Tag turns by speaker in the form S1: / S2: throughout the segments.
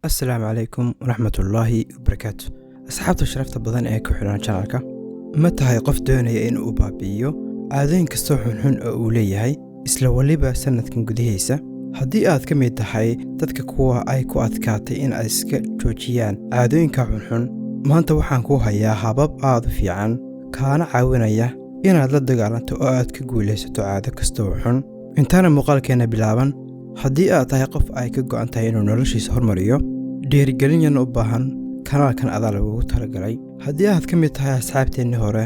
S1: السلام عليكم ورحمة الله وبركاته. أصحابتو شرفت بدن ee ku xiran channelka ma tahay qof doonaya in uu baabi'iyo caadooyin kasta xun oo uu leeyahay isla waliba sanadkan gudihiisa. Haddii aad ka mid tahay dadka kuwa ay ku adkaatay in ay iska joojiyaan caadooyinka xun, maanta waxaan ku hayaa habab aad u fiican kaana caawinaya inaad la dagaalanto oo aad ka guuleysato caado kasta oo xun. intaana muuqaalkeena bilaaban, haddii aad tahay qof ay ka go'an tahay inuu noloshiisa horumariyo, dhiirigelin u baahan kanaalkan adaa lagugu talagalay. haddii aad ka mid tahay asxaabteennii hore,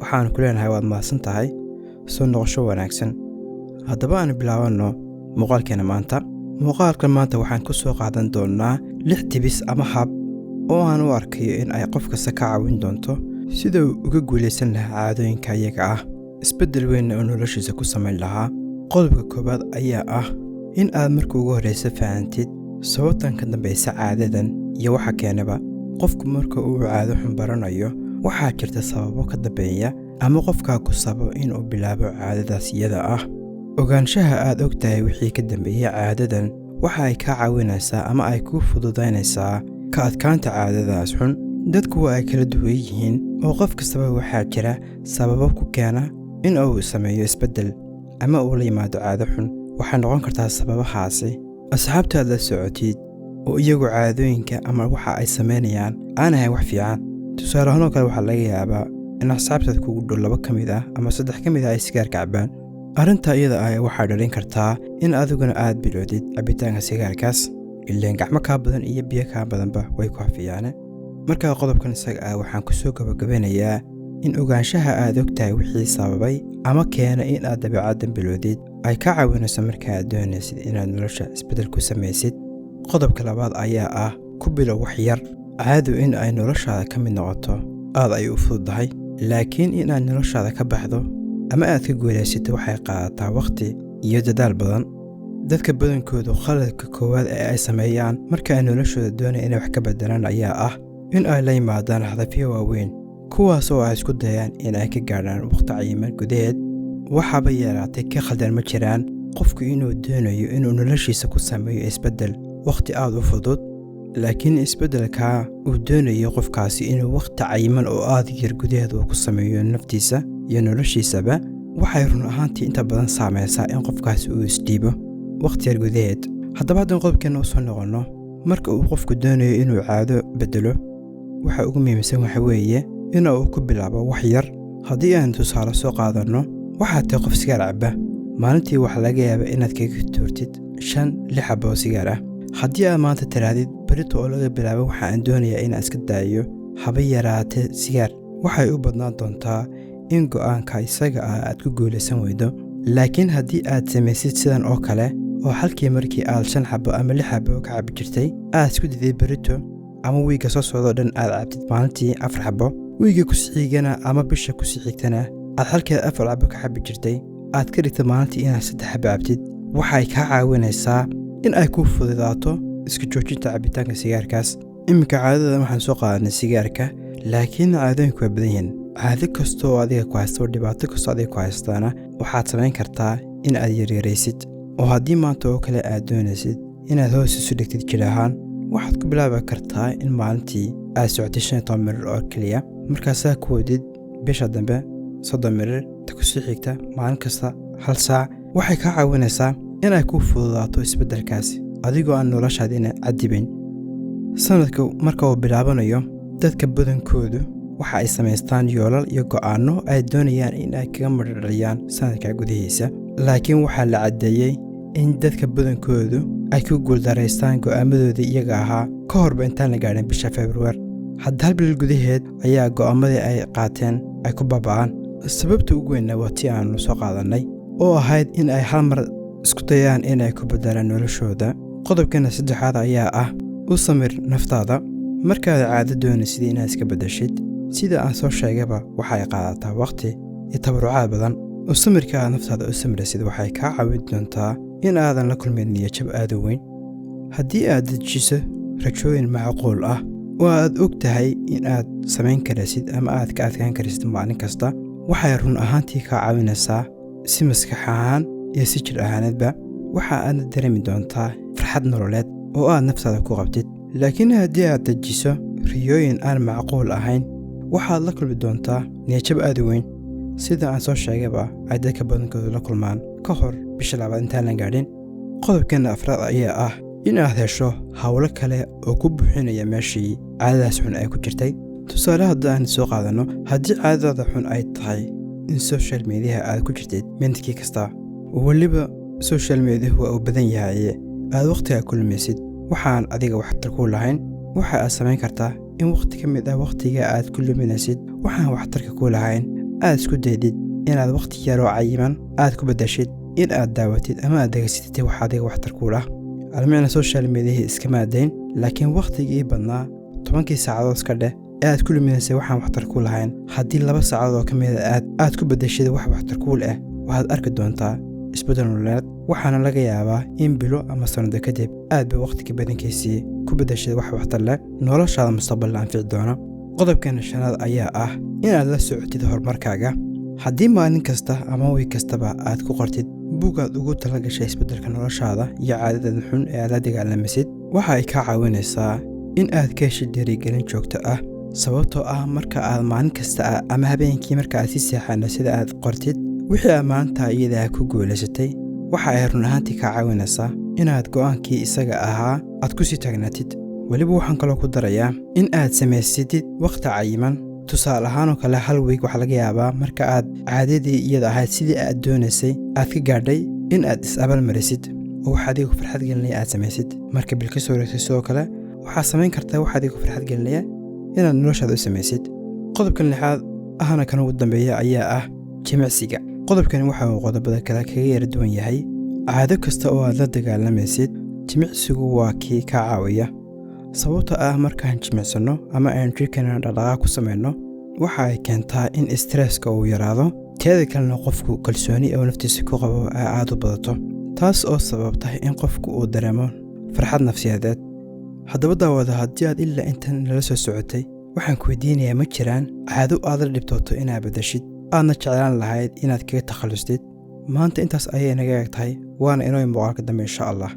S1: waxaan ku leenahay waad mahadsan tahay, soo noqosho wanaagsan. haddaba aan bilaabanno muuqaalkeena maanta. muuqaalkan maanta waxaan ku soo qaadan doonaa 6 tibis ama hab oo aan u arkayo in ay qof kasta ka caawin doonto sida uu uga guuleysan lahaa caadooyinka iyaga ah, isbeddel weyn oo noloshiisa ku samayn lahaa. qodobka koowaad ayaa ah in aad marka ugu horreysa fahantid sababtan ka dambaysa caadadan iyo waxa keenaba. qofku marka uu caado xun baranayo, waxaa jirta sababo ka dambeeya ama qofka ku sababo inuu bilaabo caadadaas iyada ah. ogaanshaha aad ogtahay wixii ka dambeeyay caadadan waxa ay ka caawinaysaa ama ay ku fududaynaysaa ka adkaanta caadadaas xun. dadku waa ay kala duwan yihiin oo qof kastaba waxaa jira sababo ku keena in uu sameeyo isbeddel ama uu la yimaado caado xun. waxay noqon kartaa sababahaasi asxaabtaada la socotid oo iyagu caadooyinka ama waxa ay sameynayaan aan ahayn wax fiican. tusaale ahaan oo kale waxaa laga yaabaa in asxaabtaada kugu dhow 2 ka mid ah ama 3 ka mid ah ay sigaarka cabaan. arrinta iyada ah waxay dhalin kartaa in adiguna aad bilowdid cabitaanka sigaarkaas, ileen gacmo ka badan iyo biyo ka badanba way ku hafiyaan. markaa qodobkan isaga ah waxaan ku soo gabagabeynayaa in ogaanshaha aad ogtahay wixii sababay ama keena in aad dabeecaddan bilowdid ay ka caawinayso marka aad doonaysid inaad nolosha isbeddel ku samaysid. qodobka labaad ayaa ah ku bilow wax yar. caado in ay noloshaada ka mid noqoto aad ay u fududahay, laakiin in aad noloshaada ka baxdo ama aad ka guulaysato waxay qaadataa waqti iyo dadaal badan. dadka badankoodu khaladka koowaad ee ay sameeyaan marka ay noloshooda doonayaan inay wax ka beddelaan ayaa ah in ay la yimaadaan hadafyo waaweyn, kuwaas oo ay isku dayaan in ay ka gaadhaan waqti cayiman gudaheed. waxaaba yeelaatay ka khaldan ma jiraan qofku inuu doonayo inuu noloshiisa ku sameeyo isbeddel waqti aad u fudud, laakiin isbeddelka uu doonayo qofkaasi inuu waqti cayiman oo aad yar gudaheed uu ku sameeyo naftiisa iyo noloshiisaba waxay run ahaantii inta badan saameysaa in qofkaasi uu isdhiibo waqti yar gudaheed. haddaba haddaan qodobkeena u soo noqonno, marka uu qofku doonayo inuu caado beddelo, waxa ugu muhiimsan waxa weeye in uu ku bilaabo wax yar. haddii aan tusaale soo qaadanno, waxaad tahay qof sigaar cabba, maalintii waxaa laga yaabaa inaad kaga tuurtid 5-6 xabbo oo sigaar ah. haddii aad maanta tiraadid berito oo laga bilaabo waxa aan doonayaa inaan iska daayo haba yaraatee sigaar, waxay u badnaan doontaa in go'aanka isaga ah aad ku guulaysan weydo. laakiin haddii aad samaysid sidan oo kale oo halkii markii aad 5 xabbo ama 6 xabbo ka cabbi jirtay aad isku diday berito ama wiiga soo socdo dhan aad cabtid maalintii 4 xabbo, wiiga ku xigana ama bisha ku xigtana aad halkii 4 xabbo ka cabbi jirtay aad ka dhigtay maalintii inaad 3 xabbo cabtid, waxay ka caawinaysaa in ay ku fududaato iska joojinta cabitaanka sigaarkaas. iminka caadada waxaan soo qaadanay sigaarka, laakiin caadooyinku waa badan yihiin. caado kasta oo adiga ku haysto, dhibaato kasta oo adiga ku haystaana waxaad samayn kartaa in aad yaryaraysid. oo haddii maanta oo kale aad doonaysid inaad hoos isu dhigtid jir ahaan, waxaad ku bilaabi kartaa in maalintii aad socotid 15 mirir oo keliya, markaasaa ku wadid bisha dambe 30 mirir, ta ku sii xigta maalin kasta 1 saac. waxay ka caawinaysaa in ay ku fududaato isbeddelkaasi adigoo aan noloshaada ina cadibayn. sanadka marka uu bilaabanayo, dadka badankoodu waxa ay samaystaan yoolal iyo go'aano ay doonayaan in ay kaga madhaliyaan sanadka gudihiisa, laakiin waxaa la caddeeyay in dadka badankoodu ay ku guuldaraystaan go'aamadooda iyaga ahaa ka horba intaan la gaadhin bisha February. hadda 1 bil gudaheed ayaa go'aamadii ay qaateen ay ku baaba'aan. sababta ugu weynna waa tii aanu soo qaadanay oo ahayd in ay hal mar isku dayaan in ay ku beddelaan noloshooda. qodobkeena saddexaad ayaa ah u samir naftaada. markaad caado doonaysid inaad iska beddeshid, sida aan soo sheegayba waxay qaadataa waqti iyo tabarucaad badan. u samirka aad naftaada u samiraysid waxay kaa caawin doontaa in aadan la kulmin niyad-jab aad u weyn. haddii aad dejiso rajooyin macquul ah oo aad og tahay in aad samayn karaysid ama aad ka adkaan karaysid maalin kasta, waxay run ahaantii kaa caawinaysaa si maskax ahaan iyo si jir ahaaneedba. waxa aad dareemi doontaa farxad nololeed oo aad naftaada ku qabtid. laakiin haddii aad dejiso riyooyin aan macquul ahayn waxaad la kulmi doontaa niyadjab aad u weyn sida aan soo sheegayba ay dadka badankoodu la kulmaan ka hor bisha 2 intaan la gaadhin. qodobkeena afraad ayaa ah in aad hesho hawlo kale oo ku buuxinaya meeshii caadadaas xun ay ku jirtay. tusaale haddaan soo qaadano, haddii caadadaada xun ay tahay in social media aad ku jirtid mintkii kasta, weliba social media waa u badan yahay aad waqtiga ku lumisid waxaan adiga waxtar ku lahayn, waxa aad samayn kartaa in waqti ka mid ah waqtiga aad ku luminaysid waxaan waxtarka ku lahayn aad isku daydid inaad waqti yar oo cayiman aad ku bedashid in aad daawatid ama aad degeysatid wax adiga waxtar ku lah. almicna social media iska maadayn, laakiin waqtigii badnaa 10 saacadood iska dheh aad ku luminaysay waxaan waxtar ku lahayn haddii 2 saacadood ka mid ah aad ku bedashid wax waxtar ku leh waxaad arki doontaa isbedel nololeed. waxaana laga yaabaa in bilo ama sanado kadib aad ba waqtiga badankiisii ku bedashid wax waxtar leh noloshaada mustaqbalka anfici doona. qodobkeena shanaad ayaa ah inaad la socotid horumarkaaga. haddii maalin kasta ama wiig kastaba aad ku qortid buugaad ugu talagashay isbedelka noloshaada iyo caadadaada xun ee aad la dagaalamisid, waxa ay kaa caawinaysaa in aad ka heshid dhiirigelin joogto ah, sababtoo ah marka aad maalin kasta ama habeenkii marka aad si seexana sida aad qortid wixii aad maanta iyada ku guulaysatay, waxa ay run ahaantii kaa caawinaysaa inaad go'aankii isaga ahaa aad ku sii taagnaatid. weliba waxaan kaloo ku darayaa in aad samaysidid waqti cayiman. tusaale ahaan oo kale hal wiig waxaa laga yaabaa marka aad caadadii iyada ahayd sidii aad doonaysay aad ka gaadhay in aad is-abaalmarisid oo wax adiga farxad gelinaya aad samaysid. marka bil ka soo wareegtay sidoo kale waxaad samayn kartaa wax adiga farxad gelinaya inaad noloshaada u samaysid. qodobkan lixaad ahna kan ugu dambeeya ayaa ah jimicsiga. qodobkani waxa uu qodobada kale kaga yara duwan yahay. caado kasta oo aad la dagaalamaysid jimicsigu waa kii ka caawiya, sababtoo ah markaan jimicsano ama aan jirkeena dhaqdhaqaaq ku samayno waxa ay keentaa in stresska uu yaraado, teeda kalena qofku kalsooni oo naftiisa ku qabo ay aad u badato, taas oo sababta in qofku uu dareemo farxad nafsiyadeed. haddaba daawada, haddii aad ilaa intan nala soo socotay waxaan ku weydiinayaa ma jiraan caado aad la dhibtooto inaad bedashid aadna jeclaan lahayd inaad kaga takhallustid? maanta intaas ayay naga eg tahay, waana inoo muuqaalka dambe insha allah.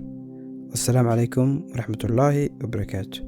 S1: والسلام عليكم ورحمة الله وبركاته.